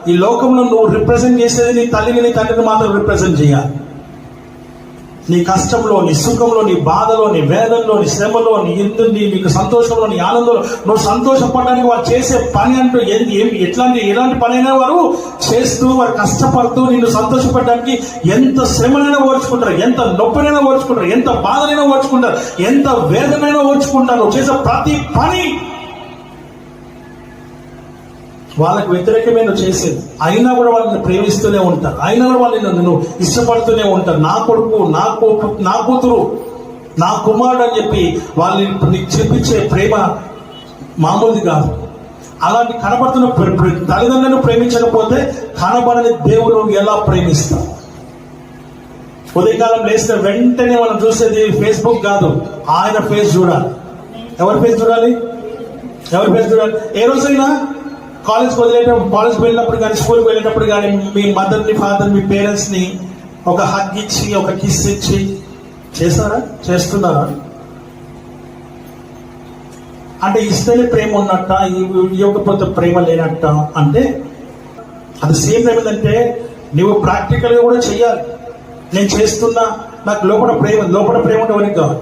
ఈ లోకంలో నువ్వు రిప్రజెంట్ చేసేది నీ తల్లిని నీ తండ్రిని మాత్రం రిప్రజెంట్ చేయాలి. నీ కష్టంలో, నీ సుఖంలో, నీ బాధలో, నీ వేదనలో, నీ శ్రమలో, నీకు సంతోషంలో, నీ ఆనందంలో నువ్వు సంతోషపడడానికి వారు చేసే పని అంటూ ఎలాంటి పనైనా వారు చేస్తూ, వారు కష్టపడుతూ నిన్ను సంతోషపడడానికి ఎంత శ్రమనైనా ఓర్చుకుంటారు, ఎంత నొప్పినైనా ఓర్చుకుంటారు, ఎంత బాధనైనా ఓర్చుకుంటారు, ఎంత వేదనైనా ఓర్చుకుంటారు. చేసే ప్రతి పని వాళ్ళకు వ్యతిరేకమే నువ్వు చేసేది. అయినా కూడా వాళ్ళని ప్రేమిస్తూనే ఉంటారు, అయినా కూడా వాళ్ళని నువ్వు ఇష్టపడుతూనే ఉంటారు. నా కొడుకు, నా కూతురు, నా కుమారుడు అని చెప్పి వాళ్ళని నీకు చూపించే ప్రేమ మామూలుది కాదు. అలాంటి కనబడుతున్న తల్లిదండ్రులను ప్రేమించకపోతే కనబడని దేవుడు ఎలా ప్రేమిస్తావు? ఉదయకాలం లేస్తే వెంటనే మనం చూసేది ఫేస్బుక్ కాదు, ఆయన ఫేస్ చూడాలి. ఎవరి ఫేస్ చూడాలి? ఎవరి ఫేస్ చూడాలి? ఏ రోజైనా కాలేజ్కి వెళ్ళినప్పుడు కానీ, స్కూల్కి వెళ్ళేటప్పుడు కానీ మీ మదర్ని, ఫాదర్, మీ పేరెంట్స్ని ఒక హగ్ ఇచ్చి, ఒక కిస్ ఇచ్చి చేస్తారా? చేస్తున్నారా? అంటే ఇస్తేనే ప్రేమ ఉన్నట్ట, ఇవ్వకపోతే ప్రేమ లేనట్ట అంటే అది సేమ్ ప్రేమ. ఏంటంటే నువ్వు ప్రాక్టికల్గా కూడా చెయ్యాలి. నేను చేస్తున్నా, నాకు లోపల ప్రేమ ఉంటే ఎవరికి కావాలి?